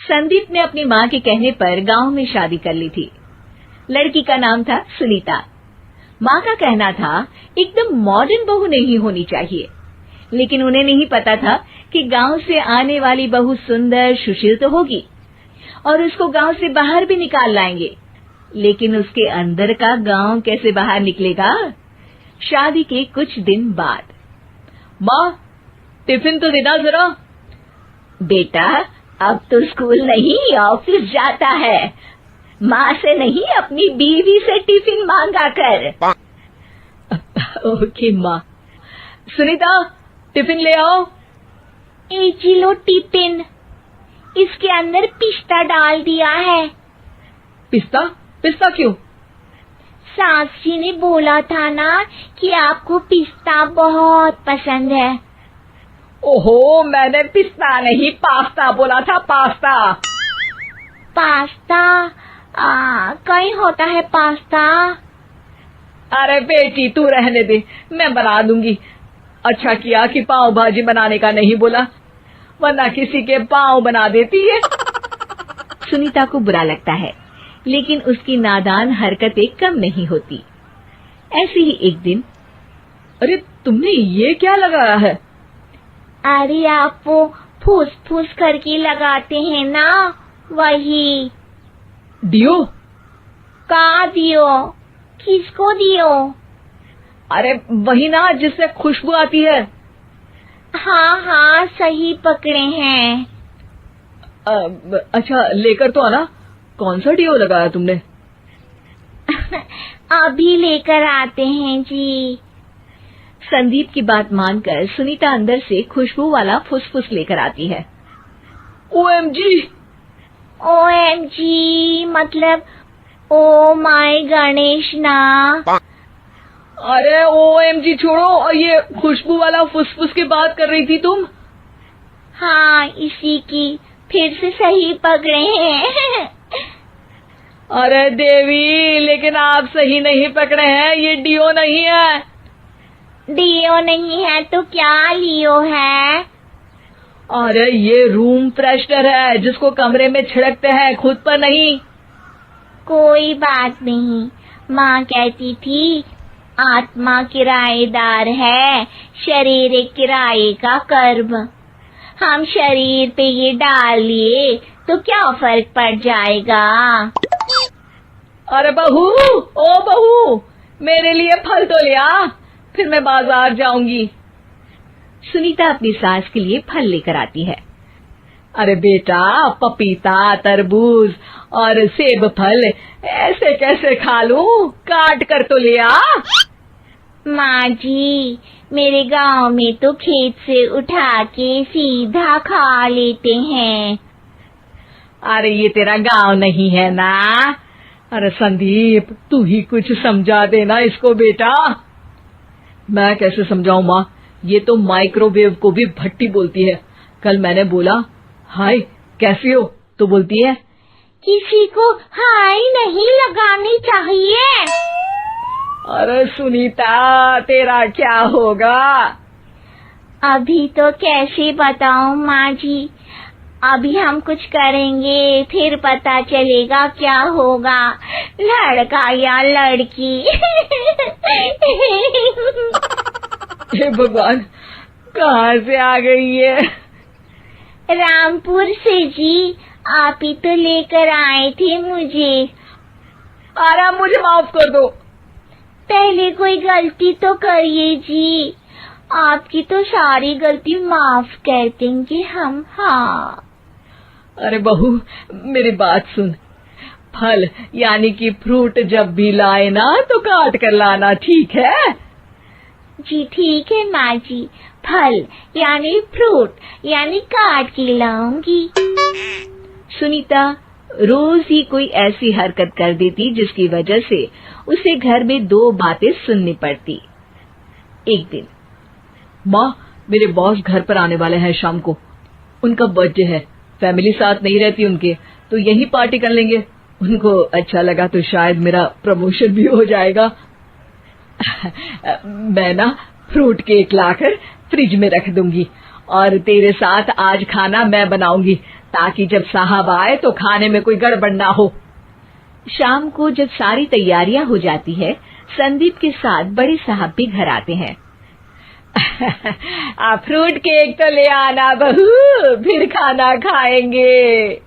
संदीप ने अपनी माँ के कहने पर गांव में शादी कर ली थी। लड़की का नाम था सुनीता। माँ का कहना था एकदम मॉडर्न बहू नहीं होनी चाहिए, लेकिन उन्हें नहीं पता था कि गांव से आने वाली बहू सुंदर सुशील तो होगी और उसको गांव से बाहर भी निकाल लाएंगे, लेकिन उसके अंदर का गांव कैसे बाहर निकलेगा। शादी के कुछ दिन बाद, माँ टिफिन तो देना जरा। बेटा अब तो स्कूल नहीं ऑफिस जाता है, माँ से नहीं अपनी बीवी से टिफिन मांगा कर। ओके माँ। सुनीता टिफिन ले आओ। एक लो टिफिन, इसके अंदर पिस्ता डाल दिया है। पिस्ता? पिस्ता क्यों? सास जी ने बोला था ना कि आपको पिस्ता बहुत पसंद है। ओहो, मैंने पिस्ता नहीं पास्ता बोला था, पास्ता। पास्ता? कहीं होता है पास्ता? अरे बेटी तू रहने दे, मैं बना दूंगी। अच्छा किया कि पाव भाजी बनाने का नहीं बोला, वरना किसी के पाव बना देती है। सुनीता को बुरा लगता है, लेकिन उसकी नादान हरकतें कम नहीं होती। ऐसे ही एक दिन, अरे तुमने ये क्या लगाया है? अरे आप वो फूस फूस करके लगाते हैं ना, वही। डियो? का दियो? किसको दियो? अरे वही ना जिससे खुशबू आती है। हाँ सही पकड़े हैं। अच्छा लेकर तो आना। कौन सा डियो लगाया तुमने? अभी लेकर आते हैं जी। संदीप की बात मानकर सुनीता अंदर से खुशबू वाला फुसफुस लेकर आती है। ओएमजी! ओएमजी मतलब ओ माय गणेश ना। अरे ओएमजी छोड़ो, और ये खुशबू वाला फुसफुस की बात कर रही थी तुम? हाँ इसी की, फिर से सही पकड़े हैं। अरे देवी, लेकिन आप सही नहीं पकड़े हैं, ये डियो नहीं है। डियो नहीं है तो क्या लियो है? अरे ये रूम फ्रेशनर है, जिसको कमरे में छिड़कते हैं, खुद पर नहीं। कोई बात नहीं, माँ कहती थी आत्मा किराएदार है, शरीर एक किराए का कर्म। हम शरीर पे ये डाल लिए तो क्या फर्क पड़ जाएगा। अरे बहू, ओ बहू, मेरे लिए फल तो ले आ, फिर मैं बाजार जाऊंगी। सुनीता अपनी सास के लिए फल लेकर आती है। अरे बेटा, पपीता, तरबूज और सेब फल ऐसे कैसे खा लूं? काट कर तो ले आ। माँ जी, मेरे गांव में तो खेत से उठा के सीधा खा लेते हैं। अरे ये तेरा गांव नहीं है ना। अरे संदीप, तू ही कुछ समझा देना इसको बेटा। मैं कैसे समझाऊं माँ, ये तो माइक्रोवेव को भी भट्टी बोलती है। कल मैंने बोला हाय कैसी हो, तो बोलती है किसी को हाय नहीं लगानी चाहिए। अरे सुनीता, तेरा क्या होगा? अभी तो कैसे बताऊं माँ जी, अभी हम कुछ करेंगे फिर पता चलेगा क्या होगा, लड़का या लड़की। हे भगवान, कहाँ से आ गई है? रामपुर से जी, आप ही तो लेकर आए थे मुझे। अरे मुझे माफ कर दो। पहले कोई गलती तो करिए जी, आपकी तो सारी गलती माफ कर देंगे हम। हाँ अरे बहू, मेरी बात सुन। फल यानी कि फ्रूट जब भी लाए ना तो काट कर लाना, ठीक है? जी ठीक है माँ जी, फल यानी फ्रूट यानी काट के लाऊंगी। सुनीता रोज ही कोई ऐसी हरकत कर देती जिसकी वजह से उसे घर में दो बातें सुननी पड़ती। एक दिन, माँ मेरे बॉस घर पर आने वाले हैं शाम को, उनका बर्थडे है, फैमिली साथ नहीं रहती उनके, तो यही पार्टी कर लेंगे। उनको अच्छा लगा तो शायद मेरा प्रमोशन भी हो जाएगा। मैं ना फ्रूट केक लाकर फ्रिज में रख दूंगी और तेरे साथ आज खाना मैं बनाऊंगी, ताकि जब साहब आए तो खाने में कोई गड़बड़ ना हो। शाम को जब सारी तैयारियां हो जाती है, संदीप के साथ बड़े साहब भी घर आते हैं। फ्रूट केक तो ले आना बहू, फिर खाना खाएंगे।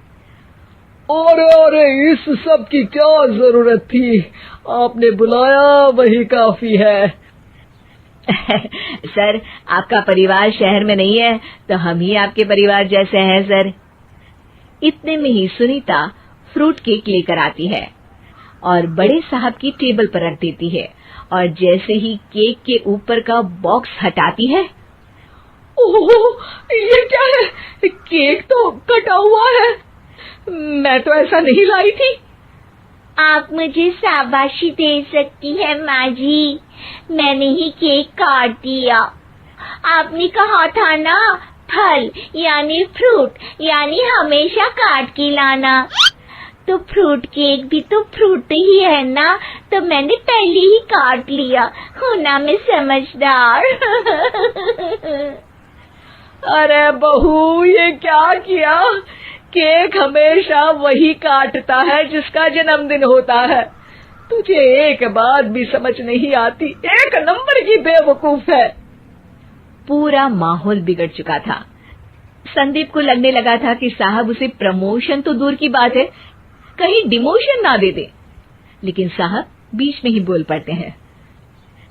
अरे इस सब की क्या जरूरत थी, आपने बुलाया वही काफी है। सर, आपका परिवार शहर में नहीं है तो हम ही आपके परिवार जैसे हैं सर। इतने में ही सुनीता फ्रूट केक लेकर आती है और बड़े साहब की टेबल पर रख देती है, और जैसे ही केक के ऊपर का बॉक्स हटाती है, ओह, ये क्या है? केक तो कटा हुआ है। मैं तो ऐसा नहीं लाई थी। आप मुझे शाबाशी दे सकती है माँ जी, मैंने ही केक काट दिया। आपने कहा था ना, फल यानी फ्रूट यानी हमेशा काट के लाना, तो फ्रूट केक भी तो फ्रूट ही है ना, तो मैंने पहले ही काट लिया। हूँ ना मैं समझदार। अरे बहू, ये क्या किया? केक हमेशा वही काटता है जिसका जन्मदिन होता है। तुझे एक बात भी समझ नहीं आती, एक नंबर की बेवकूफ है। पूरा माहौल बिगड़ चुका था। संदीप को लगने लगा था कि साहब उसे प्रमोशन तो दूर की बात है, कहीं डिमोशन ना दे दे, लेकिन साहब बीच में ही बोल पड़ते हैं।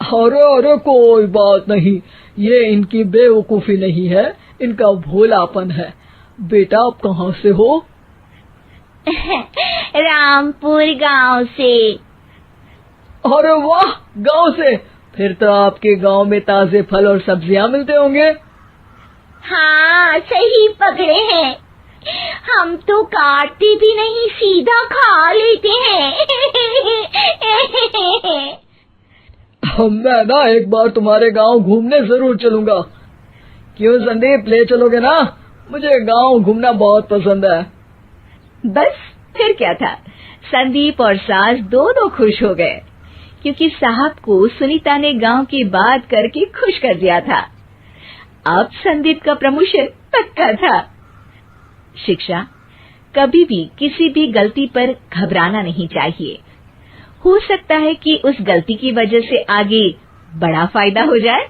अरे कोई बात नहीं, ये इनकी बेवकूफी नहीं है, इनका भोलापन है। बेटा आप कहाँ से हो? रामपुर गांव से। अरे वाह, गांव से? फिर तो आपके गांव में ताजे फल और सब्जियां मिलते होंगे। हाँ, सही पकड़े हैं। हम तो काटते भी नहीं, सीधा खा लेते हैं। मैं ना एक बार तुम्हारे गांव घूमने जरूर चलूंगा। क्यों संदीप, ले चलोगे ना? मुझे गांव घूमना बहुत पसंद है। बस फिर क्या था, संदीप और सास दोनों खुश हो गए, क्योंकि साहब को सुनीता ने गांव की बात करके खुश कर दिया था। अब संदीप का प्रमोशन पक्का था। शिक्षा, कभी भी किसी भी गलती पर घबराना नहीं चाहिए। हो सकता है कि उस गलती की वजह से आगे बड़ा फायदा हो जाए।